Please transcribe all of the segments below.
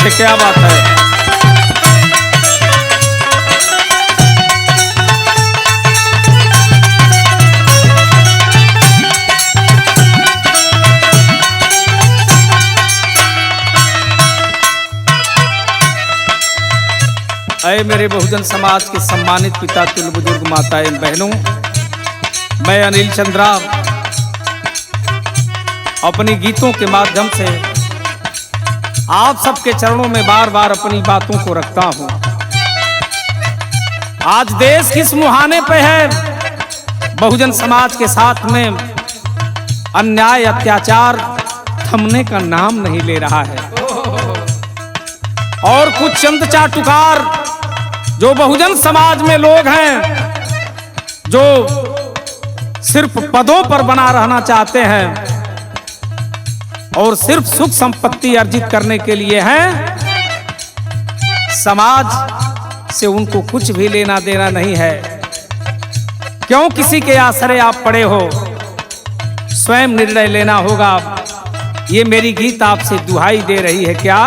से, क्या बात है। अय मेरे बहुजन समाज के सम्मानित पिता, तुल्य बुजुर्ग, माताएं, बहनों, मैं अनिल चंद्रा अपनी गीतों के माध्यम से आप सबके चरणों में बार बार अपनी बातों को रखता हूं। आज देश किस मुहाने पे है, बहुजन समाज के साथ में अन्याय अत्याचार थमने का नाम नहीं ले रहा है। और कुछ चंद चाटुकार जो बहुजन समाज में लोग हैं, जो सिर्फ पदों पर बना रहना चाहते हैं और सिर्फ सुख संपत्ति अर्जित करने के लिए हैं, समाज से उनको कुछ भी लेना देना नहीं है। क्यों किसी के आसरे आप पड़े हो, स्वयं निर्णय लेना होगा। ये मेरी गीत आपसे दुहाई दे रही है। क्या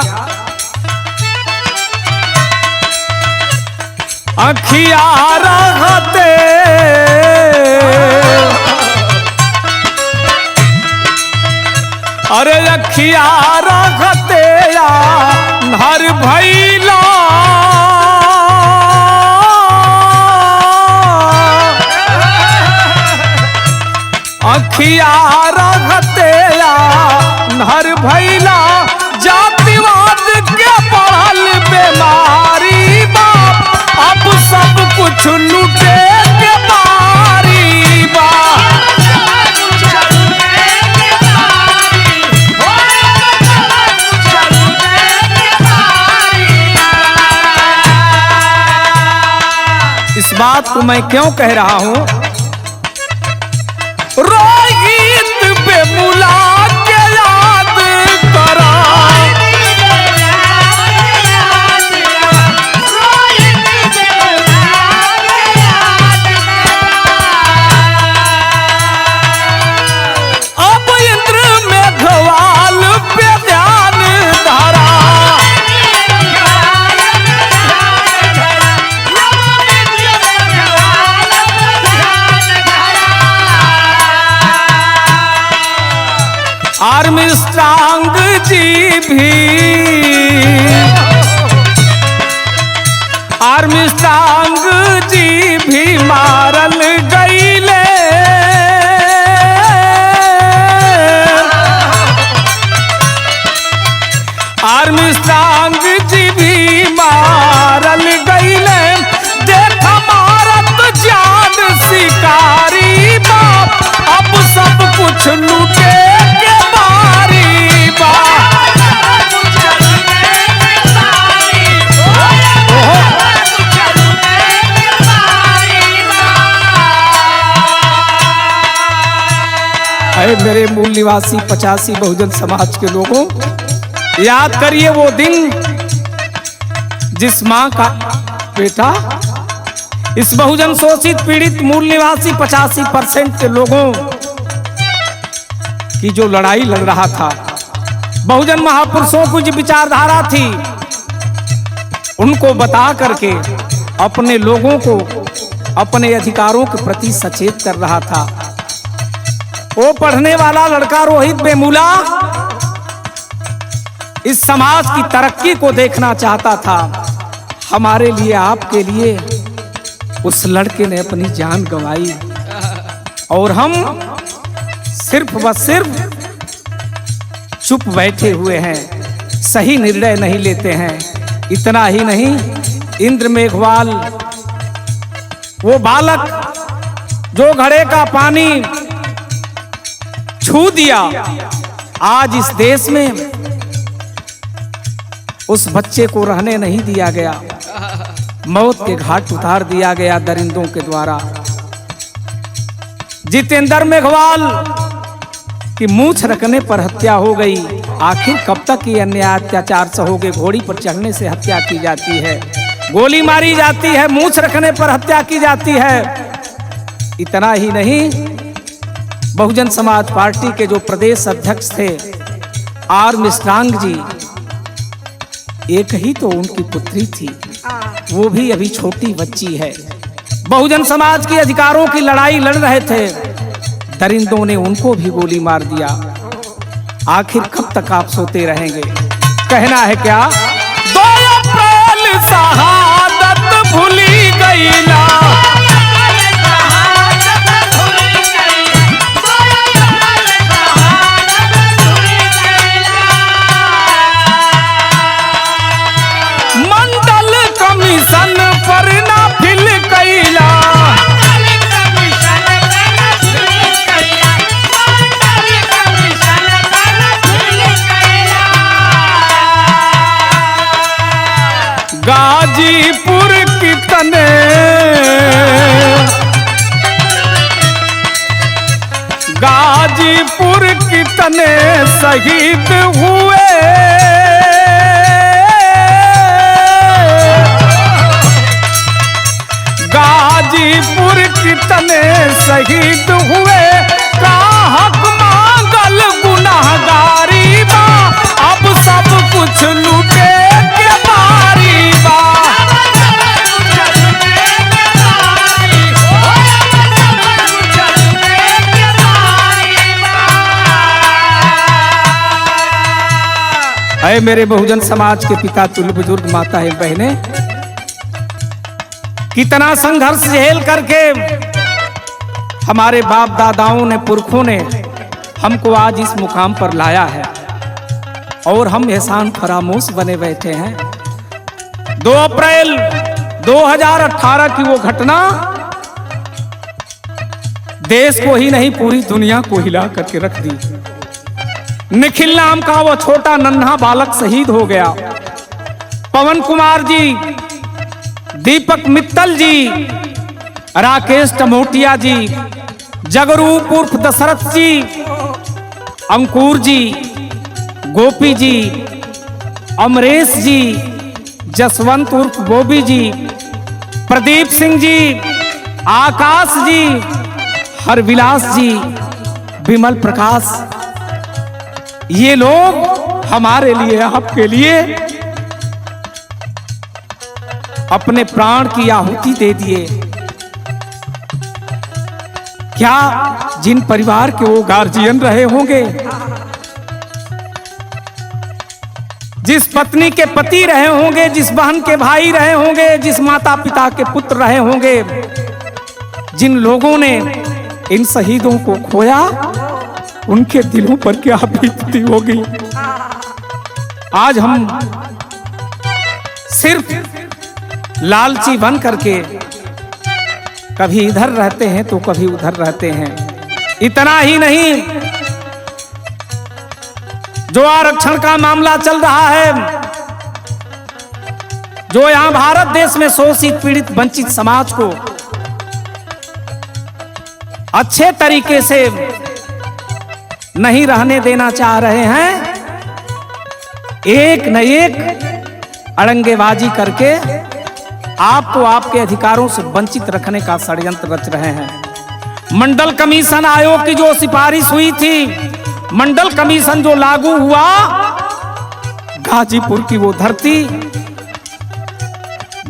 अखिया रहते अरे अखिया रहते हर भैला अखिया रहते हर भैला जातिवाद के बढ़ल बीमारी बाप, अब सब कुछ लूटे के बारी बा। इस बात को मैं क्यों कह रहा हूं, रोई गीत बेमुला के याद करा, अब इंद्र मेघवाल पे ध्यान धारा, आर्मस्ट्रांग जी भी, आर्मस्ट्रांग जी भी मारल गईले, आर्मस्ट्रांग जी भी मारल गईले। देखा मारत जान शिकारी बाप, अब सब कुछ लूटे के बारी बा। अरे मेरे मूल निवासी 85 बहुजन समाज के लोगों, याद करिए वो दिन जिस मां का बेटा इस बहुजन शोषित पीड़ित मूल निवासी 85% के लोगों की जो लड़ाई लड़ रहा था, बहुजन महापुरुषों की जो विचारधारा थी, उनको बता करके अपने लोगों को अपने अधिकारों के प्रति सचेत कर रहा था। वो पढ़ने वाला लड़का रोहित बेमुला इस समाज की तरक्की को देखना चाहता था। हमारे लिए, आपके लिए उस लड़के ने अपनी जान गंवाई, और हम सिर्फ व सिर्फ चुप बैठे हुए हैं, सही निर्णय नहीं लेते हैं। इतना ही नहीं, इंद्र मेघवाल वो बालक जो घड़े का पानी छू दिया, आज इस देश में उस बच्चे को रहने नहीं दिया गया, मौत के घाट उतार दिया गया दरिंदों के द्वारा। जितेंद्र मेघवाल की मूंछ रखने पर हत्या हो गई। आखिर कब तक ये अन्याय अत्याचार सहोगे? घोड़ी पर चढ़ने से हत्या की जाती है, गोली मारी जाती है, मूंछ रखने पर हत्या की जाती है। इतना ही नहीं, बहुजन समाज पार्टी के जो प्रदेश अध्यक्ष थे आर्मस्ट्रांग जी, एक ही तो उनकी पुत्री थी, वो भी अभी छोटी बच्ची है। बहुजन समाज के अधिकारों की लड़ाई लड़ रहे थे, दरिंदों ने उनको भी गोली मार दिया। आखिर कब तक आप सोते रहेंगे? कहना है क्या? 2 अप्रैल शहादत भूली गईला, मंडल कमीशन पर ना फिल कैला, गाजीपुर कितने गाजीपुर कितने शहीद हुए, गाजीपुर कितने शहीद हुए, का हक मांगल गुनाहगारी बा, अब सब कुछ लूटे के बारी बा। ऐ मेरे बहुजन समाज के पिता, तुल्य बुजुर्ग, माता है, बहने, कितना संघर्ष झेल करके हमारे बाप दादाओं ने, पुरखों ने हमको आज इस मुकाम पर लाया है, और हम एहसान फरामोश बने बैठे हैं। 2 अप्रैल 2018 की वो घटना देश को ही नहीं पूरी दुनिया को हिला करके रख दी। निखिल नाम का वो छोटा नन्हा बालक शहीद हो गया। पवन कुमार जी, दीपक मित्तल जी, राकेश टमोटिया जी, जगरूप उर्फ दशरथ जी, अंकुर जी, गोपी जी, अमरेश जी, जसवंत उर्फ बोबी जी, प्रदीप सिंह जी, आकाश जी, हरविलास जी, विमल प्रकाश, ये लोग हमारे लिए, आपके लिए अपने प्राण की आहुति दे दिए। क्या जिन परिवार के वो गार्जियन रहे होंगे, जिस पत्नी के पति रहे होंगे, जिस बहन के भाई रहे होंगे, जिस माता पिता के पुत्र रहे होंगे, जिन लोगों ने इन शहीदों को खोया, उनके दिलों पर क्या बीतती होगी। आज हम सिर्फ लालची बन करके कभी इधर रहते हैं तो कभी उधर रहते हैं। इतना ही नहीं, जो आरक्षण का मामला चल रहा है, जो यहां भारत देश में शोषित, पीड़ित, वंचित समाज को अच्छे तरीके से नहीं रहने देना चाह रहे हैं, एक न एक अड़ंगेबाजी करके आपको आपके अधिकारों से वंचित रखने का षड्यंत्र रच रहे हैं। मंडल कमीशन आयोग की जो सिफारिश हुई थी, मंडल कमीशन जो लागू हुआ, गाजीपुर की वो धरती,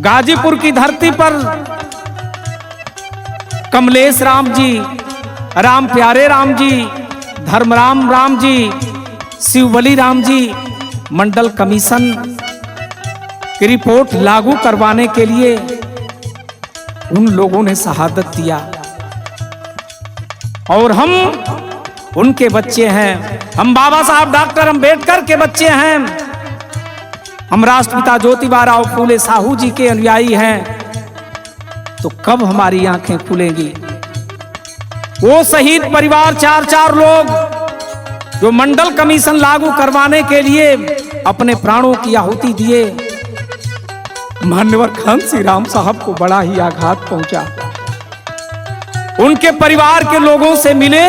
गाजीपुर की धरती पर कमलेश राम जी, राम प्यारे राम जी, धर्मराम राम जी, शिवबली राम जी, मंडल कमीशन की रिपोर्ट लागू करवाने के लिए उन लोगों ने शहादत दिया, और हम उनके बच्चे हैं। हम बाबा साहब डॉक्टर अंबेडकर के बच्चे हैं। हम राष्ट्रपिता ज्योतिबा राव फूले साहू जी के अनुयायी हैं। तो कब हमारी आंखें खुलेंगी? वो शहीद परिवार 4-4 लोग जो मंडल कमीशन लागू करवाने के लिए अपने प्राणों की आहुति दिए, मान्यवर खांसी राम साहब को बड़ा ही आघात पहुंचा। उनके परिवार के लोगों से मिले,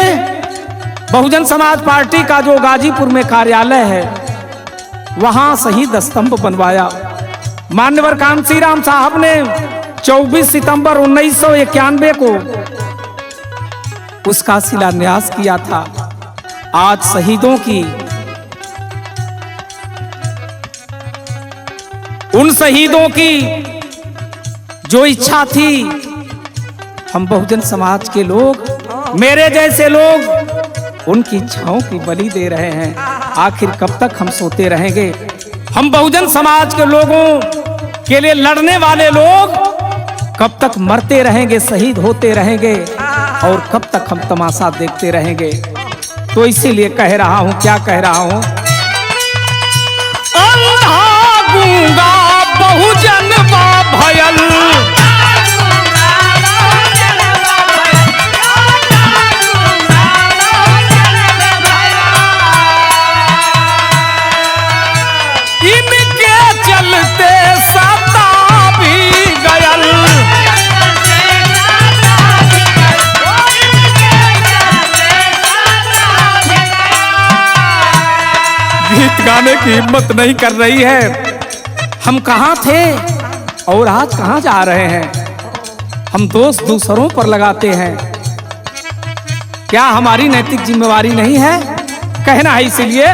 बहुजन समाज पार्टी का जो गाजीपुर में कार्यालय है, वहां शहीद स्तंभ बनवाया। मान्यवर कांसी राम साहब ने 24 सितंबर 1991 को उसका शिलान्यास किया था। आज शहीदों की उन शहीदों की जो इच्छा थी, हम बहुजन समाज के लोग, मेरे जैसे लोग उनकी इच्छाओं की बलि दे रहे हैं। आखिर कब तक हम सोते रहेंगे? हम बहुजन समाज के लोगों के लिए लड़ने वाले लोग कब तक मरते रहेंगे, शहीद होते रहेंगे, और कब तक हम तमाशा देखते रहेंगे? तो इसीलिए कह रहा हूं, क्या कह रहा हूं, अंधा गूंगा बहुजन बा भयल, इनके चलते सता भी गयल। गीत गाने की हिम्मत नहीं कर रही है। हम कहाँ थे और आज कहाँ जा रहे हैं? हम दोष दूसरों पर लगाते हैं। क्या हमारी नैतिक जिम्मेवारी नहीं है? कहना है इसीलिए,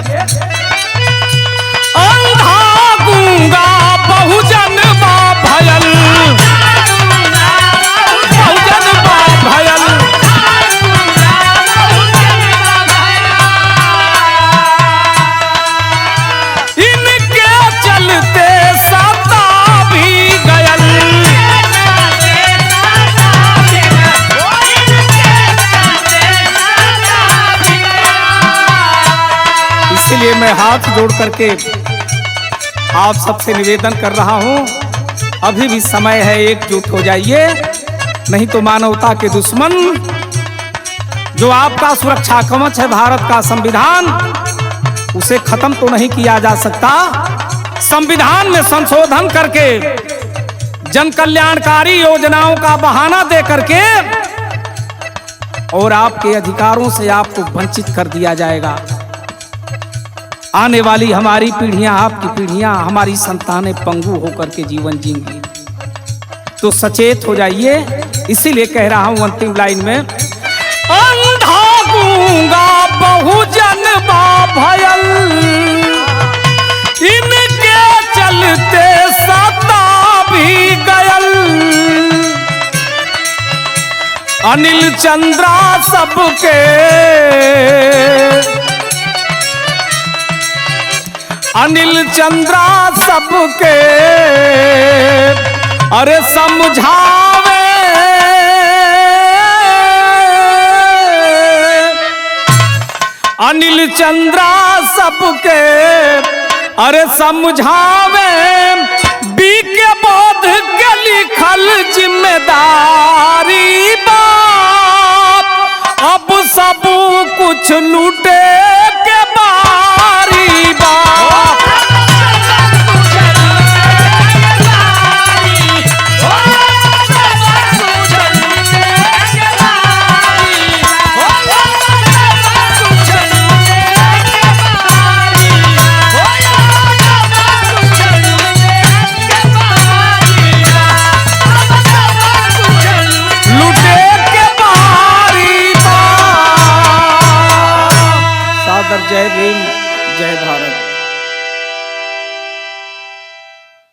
अंधा गूंगा बहुजन बा भयल, बहुजन बा भयल, इनके चलते सता भी गयल। इसलिए मैं हाथ जोड़ करके आप सबसे निवेदन कर रहा हूं, अभी भी समय है, एकजुट हो जाइए, नहीं तो मानवता के दुश्मन जो आपका सुरक्षा कवच है भारत का संविधान, उसे खत्म तो नहीं किया जा सकता। संविधान में संशोधन करके जन कल्याणकारी योजनाओं का बहाना दे करके और आपके अधिकारों से आपको वंचित कर दिया जाएगा। आने वाली हमारी पीढ़ियां, आपकी पीढ़ियां, हमारी संतानें पंगु होकर के जीवन जींगी। तो सचेत हो जाइए। इसीलिए कह रहा हूं अंतिम लाइन में, अंधा गूंगा बहुजन बा भयल, इनके चलते सता भी गयल। अनिल चंद्रा सबके, अनिल चंद्रा सबके अरे समझावे, अनिल चंद्रा सबके अरे समझावे, बी के बोध के लिखल जिम्मेदार